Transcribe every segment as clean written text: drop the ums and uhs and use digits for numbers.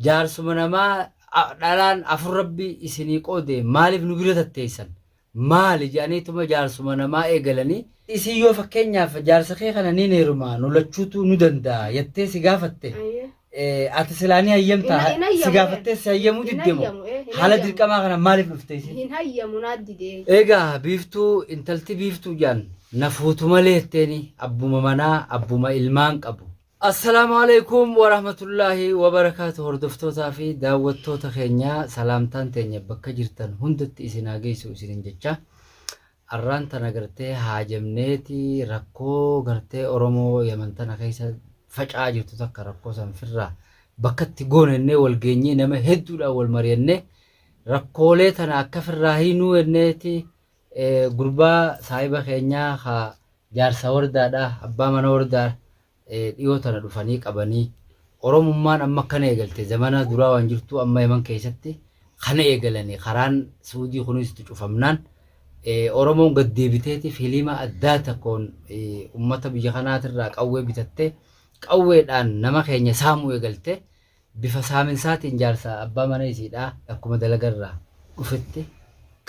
jaarsuma namaa dhalaan afur rabbi isinii qoode maaliif nu bira tatteessan maali jedhaniituma jaarsuma namaa eegalanii isin yoo fakkeenyaaf jaarsa kee kana ni heerumaa nu lachuutu nu danda'a jettee si gaafatte ati silaanii hayyamtaa si gaafattee si hayyamuu diddemo haala dirqamaa kana maaliif dhufte isin hin hayyamu naaddidee egaa biiftuu intalti biiftuu jaan nafuutu malee jetteeni abbuma manaa abbuma ilmaan qabu السلام عليكم ورحمة الله وبركاته هردفتوتا في دعوتوتا خينيا سلامتان تينيا بكا جرتان هندت إسنا جيسو إسنين جتشا الرانتا نغرتي هاجمنيتي ركو غرتي أورمو يمنتانا خيسا فجأة جرتو تكا ركو سنفرا بكا تيقون إني والجيني نما هدو الأول مريني ركولي تانا أكفر راهينو إنيتي قربا صاحبا خينيا خا جارسا وردا دا أبا من وردا dhiyootana dhufanii qabanii oromummaan amma kana eegalte zamana duraa waan jirtu amma yeman keessatti kana eegalanii karaan suudii kunis cufamnaan oromoon gad deebiteeti fiilima addaa takkoon ummata biyya kanaatirraa qawwee bitatte qawweedhaan nama keenya saamuu eegalte bifa saaminsaatiin jaarsa abbaa mana isiidhaa akkuma dalagarraa dhufetti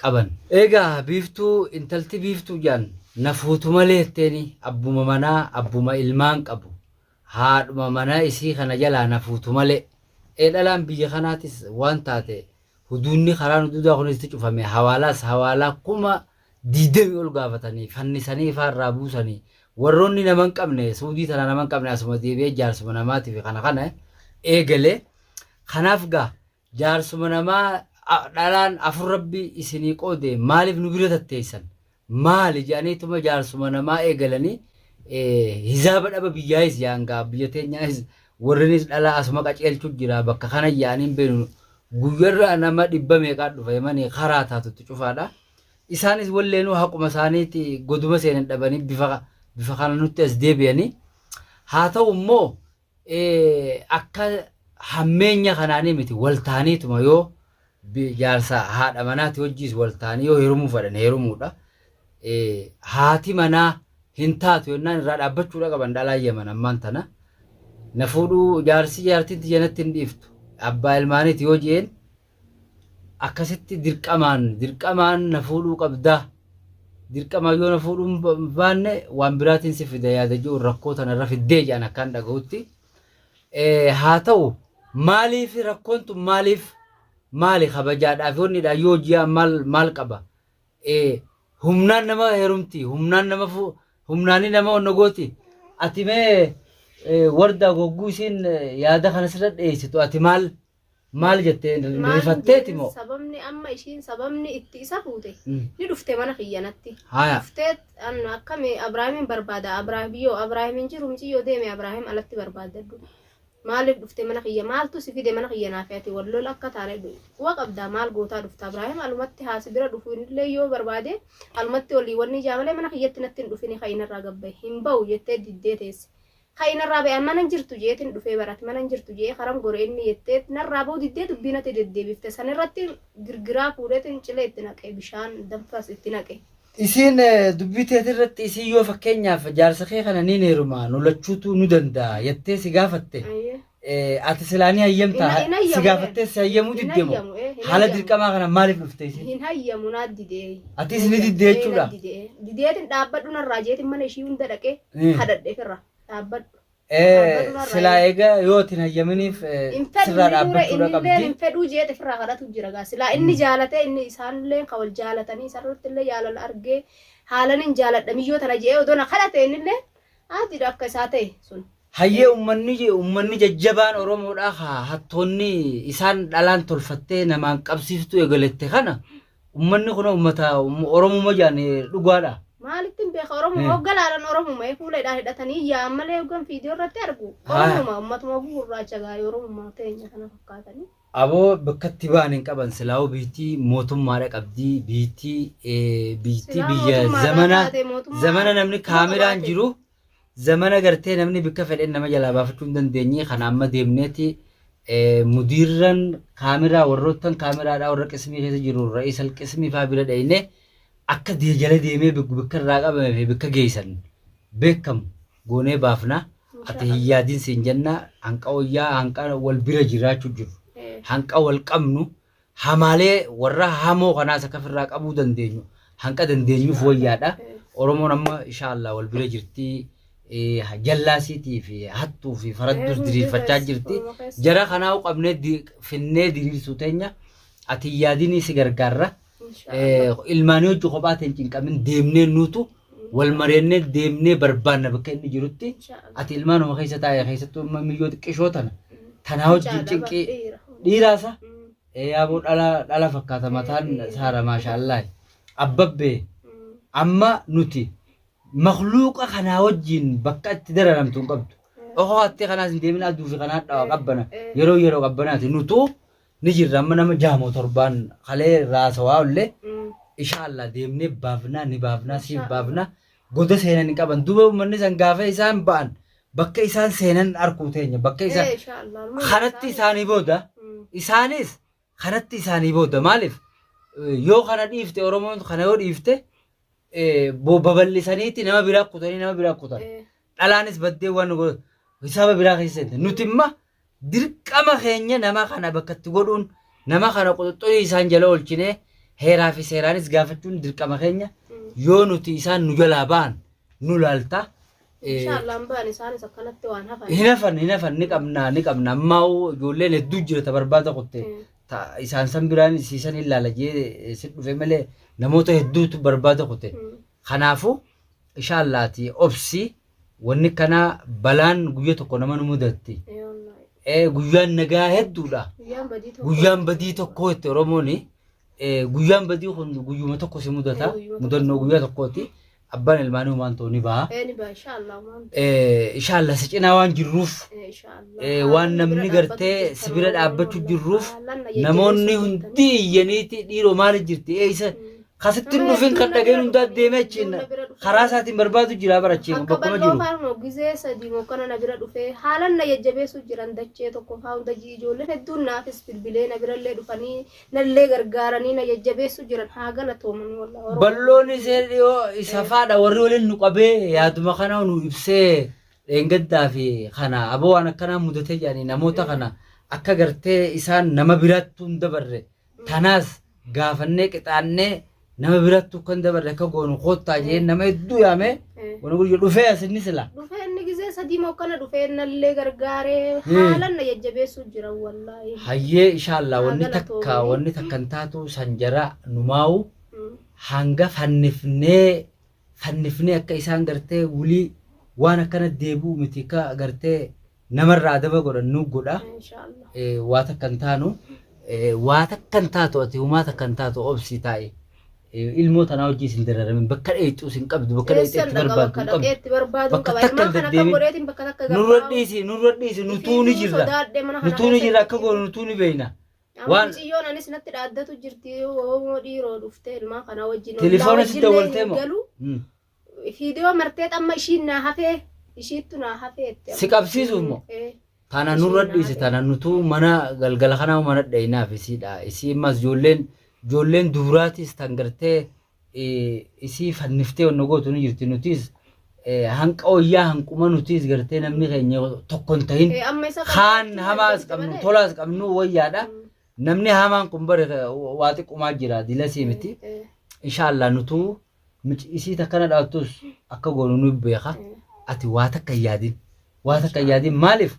qaban eegaa biiftuu intalti biiftuu jaan nafuutu malee jetteeni abbuma manaa abbuma ilmaan qabu haadhuma manaa isii kana jalaa nafuutu malee dhalaan biyya kanaatis waan taate huduunni karaan huduudaa kunisti cufame hawaalaa kuma diidami ol gaafatanii fannisanii faarraa buusanii warroonni naman qabne suudii tana naman qabne asuma deebi'ee jaarsuma namaatiif kana eegalee kanaaf gaa jaarsuma namaa dhalaan afur rabbi isinii qoode maaliif nu bira tatteessan maali jedhaniituma jaarsuma namaa eegalanii hizaaba dhaba biyyaayis yaangaa biyya teenyaayis warrinis dhalaa asuma qaceelchuu jira bakka kana yaaniin beenu guyyarraa nama 100 meeqaa dhufa yemanii karaa taatutti cufaadha isaanis walleenuu haquma isaaniiti goduma seenan dhabanii bifa kana nutti as deebi'anii haa ta'u immoo akka hammeenya kanaanii miti waltaaniituma yoo jaarsa haadha manaati wajjiis waltaanii yoo heerumuu fadhan heerumuudha haati manaa hin taatu yennaan irraa dhaabbachuudha qaban dhalaa yeman ammaan tana na fuudhuu jaarsi jaartitti janatti hin dhiiftu abbaa ilmaaniiti yoo jeen akkasitti dirqamaan na fuudhuu qabdaa dirqama yoo na fuudhuu baanne waan biraatiin si fida yaada jiru rakkoo tanarra fiddee jedhan akkaan dhaga'utti haa ta'u maaliif rakkoon tun maali kabajaadhaaf yoonnidha yoo ji'a maal qaba humnaan nama heerumti humnaani nama onnogooti ati mee warda gogguu isin yaada kana sirra dheessitu ati maal jettee rifatteeti moo sababni amma ishiin sababni itti isa fuute ni dhufte mana kiyyanatti dhuftee akkami abrahaamin barbaada abrahaamin jiru miciyyoo deeme abrahaam alatti barbaadadhu maaliif dhufte mana kiyya maaltu si fide mana kiyya naafiyati wallola akka taane wa qabda maal gootaa dhufta abrahaam alumatti haasi bira dhufu illee yoo barbaade alumatti olii wanni jaamalee mana kiyyatti natti hin dhufini kayinarraa gabbay hin ba'u jettee diddee teesse kayinarraa ba'e mana jirtu jeetin dhufee barat mana jirtu jee karam gore inni jettee narraa ba'u diddee dubbinatti deddeebifte sanirratti girgiraa fuudheetin cilee itti naqe bishaan danfas itti naqe isin dubbiteet irratti isin yoo fakkeenyaaf jaarsa kee kana ni heerumaa nu lachuutu nu danda'a jettee si gaafatte ati silaanii hayyamtaa si gaafattee si hayyamuu diddemo haala dirqamaa kana maaliif dhufte isin hin hayyamu naaddidee ati isini diddee jechuudha dideetin dhaabbadhu narraa jeetin mana ishii hunda dhaqee hadhadhe firra dhaabbadhu sila eega yoo tin hayyaminiif sirraa dhaabbachuudha qabdi hin fedhuu jeete firraa kadhatu jira gaa sila inni jaalate inni isaanillee ka wal jaalatanii isarratti illee jaalala argee haalan hin jaaladha miyyoo tana jee odoo na kadhate innillee aadidha akka isaa ta'e sun hayyee ummanni jajjabaan oromoodhaa hattoonni isaan dhalaan tolfattee namaan qabsiiftu eegalette kana ummanni kun ummata oromuma jaan dhugaadha maalittiin beeka oromoo hoggalaadhaan oromuma fuuleedhaa hidhatanii yaa malee hoggan fiidiyoo irratti argu oromuma ummatuma gurraacha gaayee oromummaa teenya kana fakkaatanii aboo bakkatti baan hin qaban silaa'uu biitii mootummaadha qabdii biitii biyya zamana namni kaameraan jiru zamana gartee namni bikka fedhen nama jalaa baafachuu hin dandeenye kana amma deemneeti mudiirran kaameraa warroottan kaameraadhaa warra qismii keessa jiru ra'iisal qismii faa bira dhayne akka jala deemee bikka irraa qabame fi bikka geessan beekamu goonee baafna ati hiyyaadin siin jenna hanqa wayyaa hanqa wal bira jiraachuu jiru hanqa wal qabnu hamaalee warra hamoo kanaas akka firraa qabuu dandeenyu hanqa dandeenyuuf wayyaadha oromoon amma inshaallah wal bira jirti jallaasiitii fi hattuu fi faraddus diriirfachaa jirti jara kanaa qabnee finnee diriirsuu teenya ati hiyyaadinii si gargaarra ilmaanii hojii kophaatiin cinqamin deemnee nuutu wal mareennee deemnee barbaanna bakka inni jirutti ati ilmaanuma keessa taa'e keessattuu miyyoo xiqqishoo tanaa wajjin cinqii dhiiraasa yaaboo dhala fakkaata mataan saara maashaallah abbabbee amma nuti makhluuqa kanaa wajjin bakka itti dararamtu hin qabdu oho atti kanaas hin deemin aduu fi kanaa dhawa qabbana yeroo qabbanaati nutu ni jirra amma nama jaamoo torbaan kalee raasawaa illee inshaallah deemnee baafnaa ni baafnaa siif baafnaa goda seenan hin qaban duuba uummanni san gaafa isaan ba'an bakka isaan seenan arkuu teenya bakka isaan kanatti isaanii booda isaanis kanatti isaanii booda maaliif yoo kana dhiifte oromoon kana yoo dhiifte babal'isaniiti nama biraa kutan dhalaanis baddee waan hisaaba biraa keessa nuti imma dirqama keenya nama kana bakkatti godhuun nama kana qoxoxxoo isaan jala oolchinee heeraa fi seeraanis gaafachuun dirqama keenya yoo nuti isaan nu jalaa ba'an nu laalta inshaallah ba'an isaanis akkanatti waan hafan hin hafan ni qabna ammaa ijoolleen hedduu jirta barbaada qotte isaan san biraan siisan ilaala jee si dhufe malee namoota hedduutu barbaada qotte kanaafu inshaallahti obsi wanni kana balaan guyya tokko nama nu mudatti guyyaan nagaa hedduudha guyyaan badii tokko itti oromooni guyyaan badii kun guyyuma tokko si mudata mudannoo guyyaa tokkooti abbaan ilmaanii waan ta'u ni baha inshaallah si cinaa waan jirruuf waan namni gartee sibira dhaabbachuu jirruuf namoonni hundi iyyaniiti dhiiroo maali jirti eeysa kasittiin dhufin kan dhageen hundaa deemee achiin karaa isaatiin barbaadu jira barachiin bakkuma jiru. Akka gizee sadii mokkana na bira dhufee haalan na jajjabeessu jiran dachee tokko faa hunda ijoolleen hedduun naafis bilbilee na birallee dhufanii nallee gargaaranii na jajjabeessu jiran haa galatooman wallah. Balloon isee dhiyoo isa faadha warri waliin nu qabee yaaduma kana nu ibsee dheengaddaa fi kana aboo waan akkanaa mudatee jedhanii namoota kana akka gartee isaan nama biraatti hunda barre tanaas gaafannee qixaannee nama birattu kan dabarre akka goonu koottaa jeen nama hedduu yaame wani gurguruu dhufee asinni sila dhufee inni gizee sadii mokkana dhufee nallee gargaaree haalan na jajjabeessu jiran wallaahi hayyee inshaallah wanni takka hin taatu sanjara numaawu hanga fannifnee akka isaan gartee wulii waan akkana deebuu miti ka gartee namarraa adaba godhannu godha waa takka hin taanu waa takka hin taatu ati humaa takka hin taatu obsi taa'e ilmoo tanaa hojii sin dararamin bakka dheeyxuu sin qabdu bakka dheeyxeetti barbaadu qabdu nurra dhiisi nutuu ni jirra akka goonu nutuu ni beeyna waan ciyyoon anis natti dhaaddatu jirti hoomoo dhiiroo dhufte ilmaa kana wajjin telefoona si dawwaltee moo fiidiyoo martee amma ishiin naa hafee ishiittu naa hafeette si qabsiisu immoo tana nurra dhiisi tana nutuu mana galgala kanaa mana dhaynaaf isiidha isii mas ijoolleen duuraatis tan gartee isii fanniftee wanna gootu ni jirti nutis hanqa wayyaa hanquma nutis gartee namni keenya tokko hin tahin kaan hamaas qabnu tolaas qabnu wayyaadha namni hamaan kun bare waa xiqqumaa jira dilasii miti inshaallah nutuu isii takkana dhaattus akka goonu nu beeka ati waa takka yaadin maaliif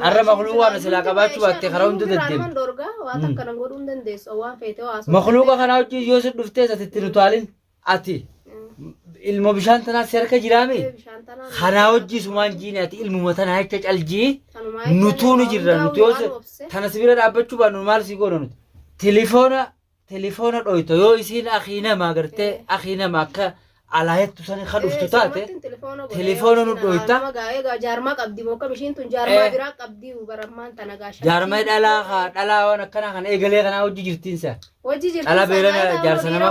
arra makhluuqa na sila qabaachuu baatte karaa hundi deddeemti. Makhluuqa kanaa hojii yoo si dhuftee satitti nu taalin ati ilmoo bishaan tanaa serka jiraame kanaa hojii sumaan jiini ati ilmuma tanaa jecha caljii nutuu ni jirra nuti yoo tana sibira dhaabbachuu baannu maal si goona nuti telefoona dhoyto yoo isiin akhiinama gartee akhiinama akka alaayettu sani khaduftu taate telefoona nu dhoyta jaarmaa qabdi moka bishiin tun jaarmaa biraa qabdi barammaan tana gaasha jaarmaa dhalaa waan akkana kana eegalee kana hojii jirtiinsa hojii jirtiinsa dhala beelana jaarsa nama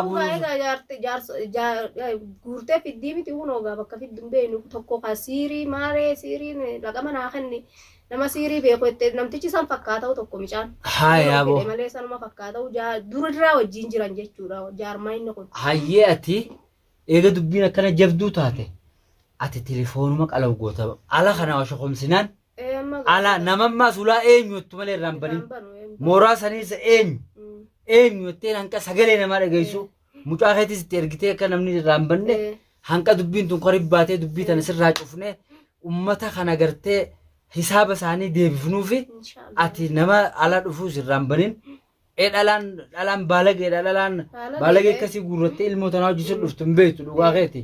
guurtee fiddii miti hunoogaa bakka fiddun beenu tokko ka siirii maaree siiriin laqama naa kenni nama siirii beeku itti namtichi san fakkaata'u tokko micaan haa boo malee sanuma fakkaata'u dura wajjin jiran jechuudha jaarmaa inni kun hayyee ati eega dubbiin akkana jabduu taate ati telefoonuma qalaw goota ala kana washa komsinaan amma ala namammaa sulaa eenyuutti malee irraan banin mooraa saniisa eenyu ittiin hanqa sagalee namaa dhageessu mucaa keetis itti ergitee akka namni irraan banne hanqa dubbiin tun qorib baatee dubbii tana sirraa cufne ummata kana gartee hisaaba isaanii deebifnuufi ati nama ala dhufuus irraan banin dhalaan baalageedha dhalaan baalagee akkasii guurrattee ilmoo tanaa hojjechuun dhuftu hin beektu dhugaa keeti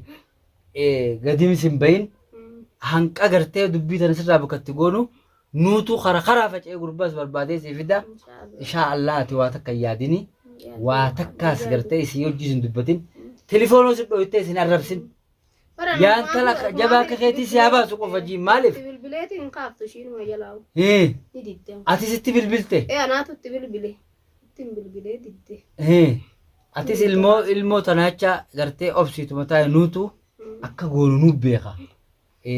gadiimis hin bahin hanqa gartee dubbii tana sirraa bakkatti goonu nuutu karaa faca'ee gurbaas barbaadee si fida insha Allah ati waa takka yaadini waa takkaas gartee isii hojjisin dubbatin telefoonoo si dhoytee isin arrabsin yaan tala jabaa akka keetii si habaasu qofa jiin maaliif bilbileetiin kaaftu shiinuma jalaawu ni didde ati sitti bilbilte anaatu itti bilbile ittiin bilbilee didde atis ilmoo tanaacha gartee obsiituma taa'e nuutu akka goonu nu beeka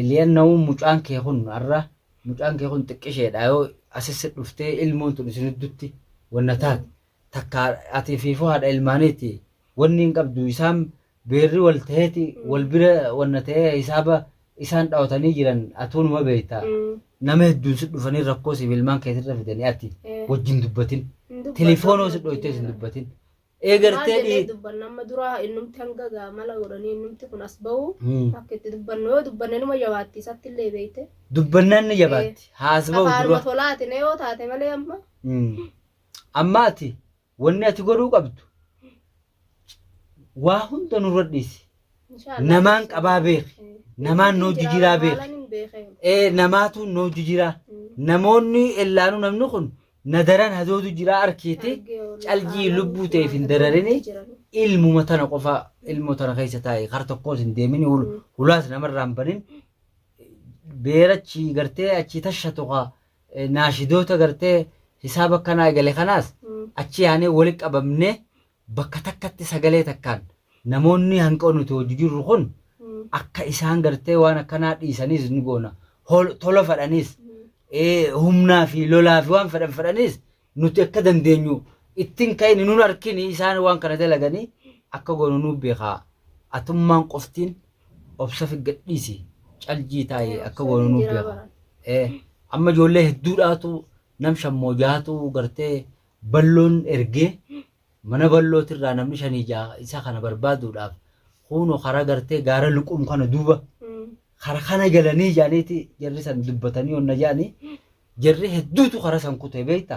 liyan namu mucaan kee kun arra mucaan kee kun xiqqisheedha yoo asisi dhuftee ilmoon tun isiniddutti wanna taate takka ati fiifoo haadha ilmaaniiti wanni hin qabdu isaan beerri wal ta'eeti wal bira wanna ta'ee hisaaba isaan dhaawatanii jiran atuunuma beekta nama hedduun si dhufanii rakkoo siif ilmaan keetirra fidanii ati wajjin dubbatin telefoonoo si dhoytee sin dubbatin eegartee dubbanna amma dura innumti hanga gaamala godhanii innumti kun as bahu akka itti dubbannu yoo dubbanne numa jabaatti isatti illee beekte dubbannaan ni jabaatti haas bahu dura tolaati ne yoo taate malee amma ati wanni ati godhuu qabdu waa hunda nurra dhiisi namaan qabaa beeki namaan noo jijiraa beeki namaatu noo jijiraa namoonni illaanu namni kun nadaran hadoodu jiraa arkeeti caljii lubbuu ta'eef hin dararini ilmuma tana qofa ilmoo tana keessa taa'e kar tokkoos hin deemini hulaas namarraan banin beerachi gartee achi tashatu naashidoota gartee hisaaba akkanaa egale kanaas achi yaanee walitti qabamne bakka takkatti sagalee takkaan namoonni hanqa nuti hojii jirru kun akka isaan gartee waan akkanaa dhiisaniis ni goona tola fadhaniis humnaa fi lolaa fi waan fedhaniis nuti akka dandeenyu ittiin ka'ini nun arkini isaan waan kana dalaganii akka goonu nu beekaa atummaan qoftiin obsa fi gadhiisi caljii taa'ee akka goonu nu beekaa amma ijoollee hedduudhaatu nam shammoo jaatu gartee balloon ergee mana ballootirraa namni shanii jaa isa kana barbaaduudhaaf huno karaa gartee gaara luqum kana duuba karaa kana galanii jaaniiti jarri san dubbatanii onna jaanii jarri hedduutu karaa san kutee beekta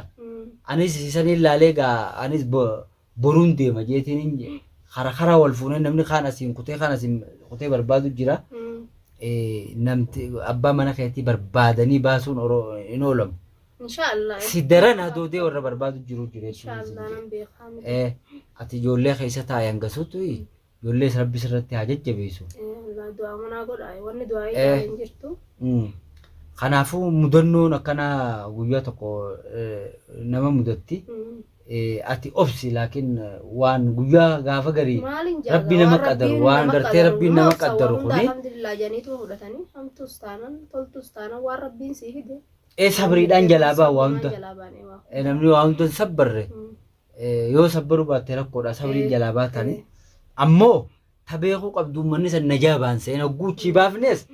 anis isanii ilaalee gaa anis boruun deema jeetiin karaa wal fuunee namni kaan asiin kutee barbaadu jira namti abbaa mana keetii barbaadanii baasuun hin oolamu. Inshallah. Si daran hadoodee warra barbaadu jiru jire. Inshallah nan beekame. Ati ijoollee keessa taa'ee hangasuutu ijoollee rabbi sirratti haa jajjabeessu. Du'aa manaa godhaa wanni du'aa hin jirtu. Kanaafuu mudannoon akkana guyyaa tokko nama mudatti. Ati obsi laakiin waan guyyaa gaafa garii rabbi nama qaddaru waan gartee rabbiin nama qaddaru kuni. Alhamdulillah janiitu fudhatanii hamtus taanan toltus taanan waan rabbiin sii fide. Sabriidhaan jalaabaa waa hunda namni waa hunda sabbarre yoo sabbaru baatte rakkoodha sabriin jalaabaa taane ammoo tabeekuu qabdu manni san najaa baansee guuchii baafnes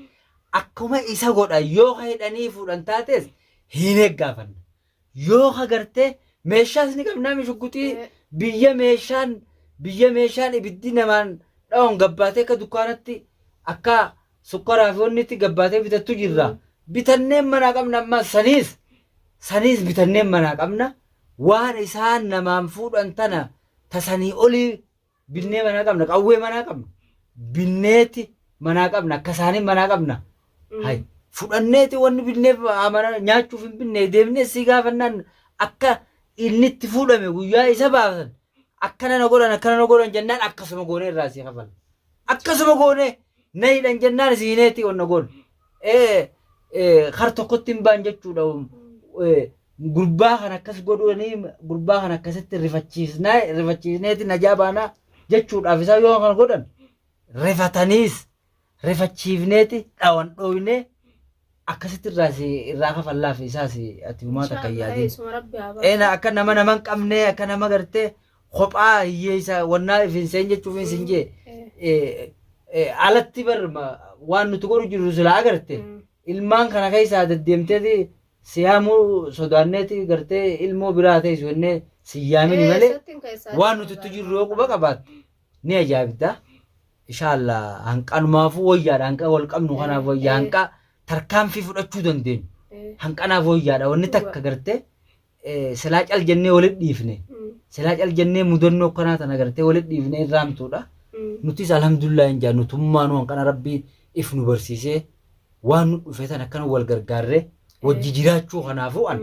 akkuma isa godha yoo hidhanii fuudhan taates hin eeggaafanna yoo gartee meeshaas ni qabnaa mishuggutii biyya meeshaan ibiddi namaan dhawon gabbaatee akka dukkaanatti akka sukkaraa fi wanni itti gabbaatee bitattu jirra. Bitanneen manaa qabna amma saniis bitanneen manaa qabna waan isaan namaan fuudhan tana tasanii olii binnee manaa qabna qawwee manaa qabna binneeti manaa qabna akka isaanii manaa qabna fudhanneeti wanni binneef nyaachuuf hin binne deemnee si gaafannaan akka inni itti fuudhame guyyaa isa baasan akkana na godhan jennaan akkasuma goonee irraa si kafala akkasuma goonee na hidhan jennaan siineeti onna goon kar tokkotti hin baan jechuudha gurbaa kan akkas godhanii gurbaa kan akkasitti rifachiisneeti najaa baanaa jechuudhaaf isaa yoo kan godhan rifachiifneeti dhawan dhooynee akkasitti irraa kafallaaf isaas ati uummata kan yaadin akka nama naman qabnee akka nama gartee kophaa hiyyeessa wannaa ifinseen jechuuf hin jee alatti bar waan nuti godhu jirru silaa agarte ilmaan kana keessaa deddeemteeti siyaamuu sodaanneeti gartee ilmoo biraa ta'e jennee siyyaamini malee waan nuti itti jirru yoo quba qabaatte ni ajaa'ibda. Inshallah hanqanumaafuu wayyaadha hanqa wal qabnu kanaaf wayyaa hanqa tarkaanfii fudhachuu dandeenyu hanqanaaf wayyaadha wanni takka gartee silaa cal jennee walitti dhiifne silaa cal jennee mudannoo akkanaa tana gartee walitti dhiifne irraamtuudha. Nutis alhamdulillah hin jaannu tummaanuu hanqana rabbii if nu barsiisee waan nu dhufe tan akkana wal gargaarree wajji jiraachuu kanaafuu an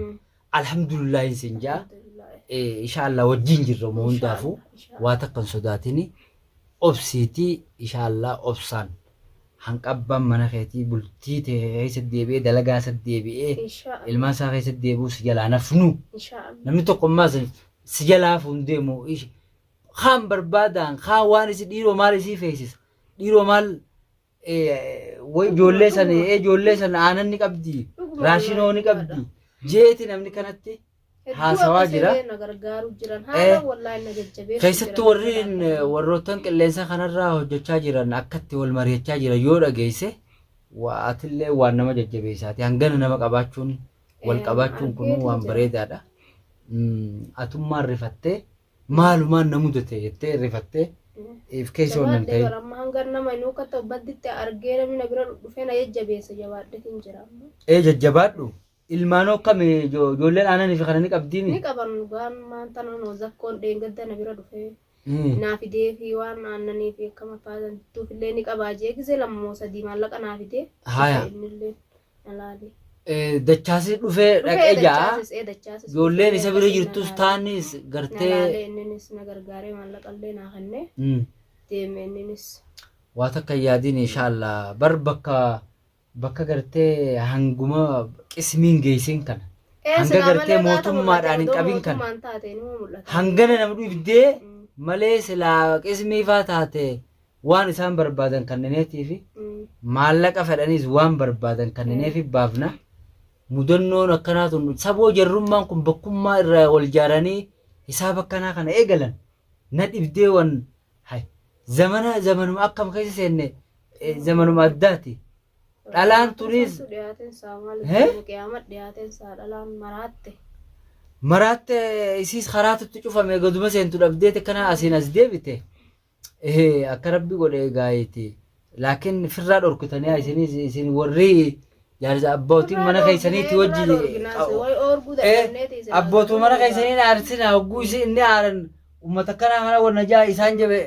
alhamdulillah hin sin jaa inshallah wajjin jirra hundaafuu waa takkan sodaatini obsiiti inshallah obsaan hanqabbaan mana keetii bultii ta'e keessa deebi'ee dalagaa isa deebi'ee ilmaan isaa keessa deebi'uu si jalaa nafnu namni tokko ammaas si jalaa fundeemu kaan barbaadaan kaan waan isi dhiiroo maal isii feesisa dhiiroo maal ijoollee san aanan ni qabdi raashinoo ni qabdi jeeti namni kanatti haasawaa jira. Keessattuu warroottan qilleensa kanarraa hojjechaa jiran akkatti wal mari'achaa jiran yoo dhageesse waatillee waan nama jajjabeessaati. Hangana nama qabaachuun wal qabaachuun kun waan bareedaadha. Atummaan rifattee maalumaan na mudate jettee rifattee if keessa wannan ta'e. Hangan nama inuu akka ta'u badditti argee namni na bira dhufee na jajjabeessa jabaadheetiin jira. Jajjabaadhu. Ilmaanoo akkami ijoolleen aananii fi kana ni qabdiimi? Ni qaban waan maanta naannoo zakkoon dheengadda na bira dhufee naa fidee fi waan aannanii fi akkama faaydantuuf illee ni qabaa jee gisee lammoo sadii maallaqa naa fidee innillee alaale. Dachaasii dhufee dhaqee jaa ijoolleen isa bira jirtus taanis gartee. Inninis na gargaaree maallaqallee naa kennee deeme inninis. Waa takka yaadiin inshallah bar bakka gartee hanguma qismiin geessin kana hanga gartee mootummaadhaan hin qabin kana hangana nama dhibdee malee silaa qismii faa taate waan isaan barbaadan kanneneetii fi maallaqa fedhaniis waan barbaadan kanneneefi baafna mudannoon akkanaatu saboo jarrummaan kun bakkummaa irraa wal jaaranii hisaaba akkanaa kana eegalan na dhibdee wan zamanuma akkam keessa seenne zamanuma addaati. Dhalaan tunis maraatte isiis karaatutti cufame gaduma seentu dhabdeete kana asiin as deebite akka rabbi godhe gaayiti laakiin firraa dhorkutanii isin warri jaarsa abbootiin mana keessaniitti wajji abbootuu mana keessanii aarsina hogguu inni aaran ummata kanaa kana warra jaa isaan jabe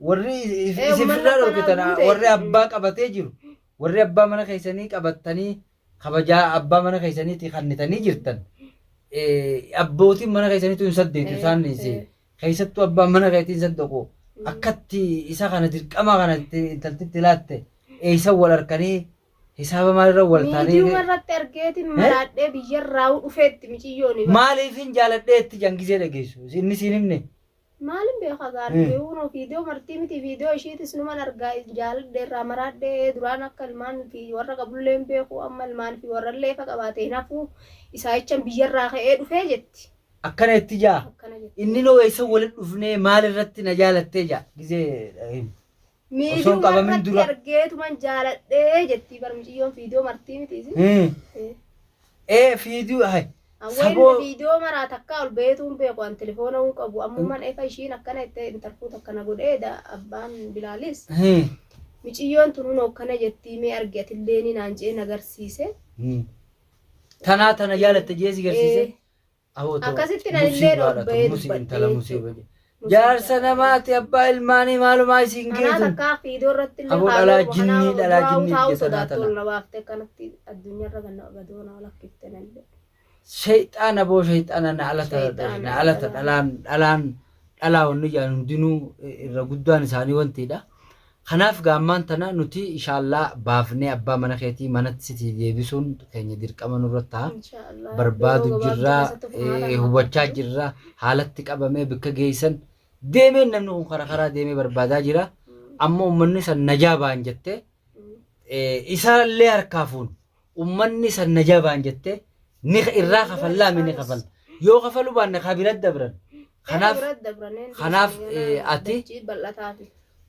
warri isin firraa dhorkutana warri abbaa qabatee jiru. Warri abbaa mana keessanii qabatanii kabajaa abbaa mana keessaniitti kannitanii jirtan abbootiin mana keessaniitu hin saddeetu isaanis keessattuu abbaan mana keessanii saddaqu akkatti isa kana dirqama kana intaltitti laatte eeysan wal harkanii hisaaba maalirra wal taanii miidiyuma irratti argeetiin maraadhee biyyarraa dhufeetti miciyyoon maaliifin jaaladhee itti jangisee dhageessu inni siin himne maalin beeka gaariin uno video martii miti video ishiitis numan argaa jaaladhee irraa maraadhee duraan akka ilmaan fi warra qabulleen beeku amma ilmaan fi warra leefa qabaatee nafuu isaa jechan biyyarraa ka'ee dhufee jetti. Akkana itti jaa inni noo eessa walitti dhufnee maal irratti na jaalattee jaa gisee miidiyuma irratti argeetuman jaaladhee jetti barmiciyyoon video martii miti video hay Awwain video maraa takka ol beetuun beeku an telefoona un qabu ammuman efa ishiin akkana itti intarfuut akkana godheedha abbaan bilaalis miciyyoon tunuun akkana jettii mee argatillee ni naan jeen agarsiise tana jaalatte jeesi garsiise akkasitti nan illee dhobbee dubbadhee jaarsa namaati abbaa ilmaanii maalumaa isiin geetu takka video irratti illee aboo dhalaa jinnii jedhe sodaatu na baafte kanatti addunyaarra ganna gadoona walakkifte nallee Shaytaan aboo shaytaan alata dhalaa wanni jedhan hundinuu irra guddaan isaanii wantiidha. Kanaaf gaammaan tana nuti inshallah baafnee abbaa mana keetii manatti sitii deebisuun keenya dirqama nurratti ta'a. Barbaadu jirra hubachaa jirra haalatti qabamee bakka geessan deemee namni kun karaa deemee barbaadaa jira. Amma uummanni san najaa ba'an jettee isaallee harkaafuun uummanni san najaa ba'an jettee ni irraa kafallaa mini kafal yoo kafalu baanne kabirat dabran kanaaf ati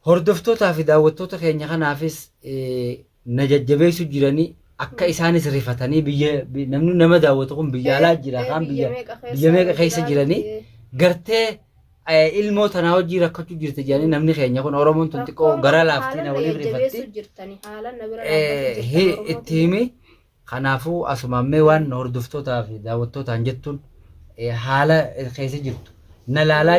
hordoftootaa fi daawwattoota keenya kanaafis najajjabeessu jiranii akka isaanis rifatanii namni nama daawwatu kun biyya alaa jira kan biyya meeqa keessa jiranii gartee ilmoo tanaa hojii rakkachuu jirti jedhanii namni keenya kun Oromoon tun xiqqoo gara laaftii na waliif rifatti itti himi. Kanaafuu asumammee waan hordoftootaa fi daawwattootaan jettuun haala keessa jirtu. Nalaalaa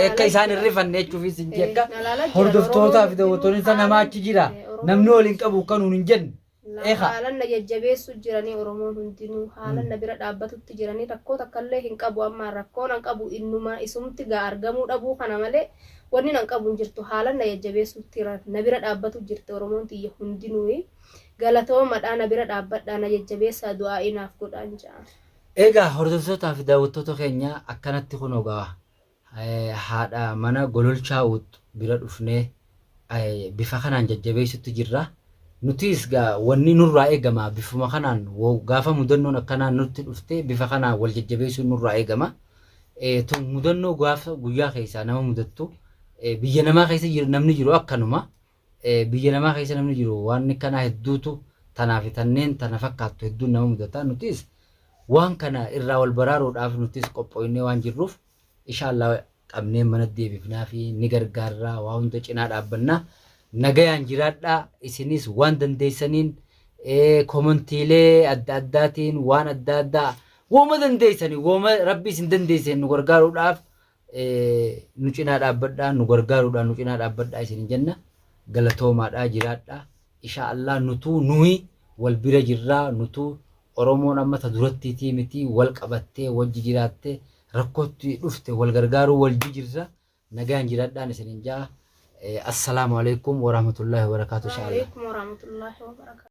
akka isaan hin rifanne jechuufis hin jekka hordoftootaa fi daawwattoonni isa namaa achi jira namni waliin qabu kanuun hin jenne. Haalan na jajjabeessu jiranii Oromoon hundinuu haalan na bira dhaabbatutti jiranii rakkoo takkallee hin qabu amma rakkoon an qabu innuma isumti gaa argamuu dhabuu kana malee wanni nan qabu hin jirtu haalan na jajjabeessutti na bira dhaabbatu jirti Oromoon tiyya hundinuu galatoomadhaa na bira dhaabbadhaa na jajjabeessaa du'aa inaaf godhaan ja'a. Egaa hordoftootaa fi daawwattoota keenya akkanatti kun ogaa haadha mana gololchaa bira dhufnee bifa kanaan jajjabeessutti jirra. Nutis gaa wanni nurraa eegama bifuma kanaan gaafa mudannoon akkanaan nutti dhufte bifa kanaan wal jajjabeessuun nurraa eegama. Tun mudannoo gaafa guyyaa keessaa nama mudattu biyya namaa keessa jiru namni jiru akkanuma biyya namaa keessa namni jiru waan kanaa hedduutu tanaa fi tanneen tana fakkaattu hedduun nama mudata. Nutis waan kana irraa wal baraaruudhaaf nutis qophooynee waan jirruuf inshaallah qabnee mana deebifnaa fi ni gargaarraa waa hunda cinaa dhaabbannaa. Nagayaan jiraadhaa isinis waan dandeessaniin komantiilee adda addaatiin waan adda addaa wooma dandeessanii wooma rabbi isin dandeessan nu gargaaruudhaaf nu cinaa dhaabbadhaa nu gargaaruudhaan nu cinaa dhaabbadhaa isin jenna galatoomaadhaa jiraadhaa inshaallah nutuu nuyi wal bira jirraa nutuu Oromoon amma ta durattiitii miti wal qabattee wajji jiraattee rakkootti dhufte wal gargaaruu wal jirra nagayaan jiraadhaan isin jaa. السلام عليكم ورحمة الله وبركاته. وعليكم ورحمة الله وبركاته.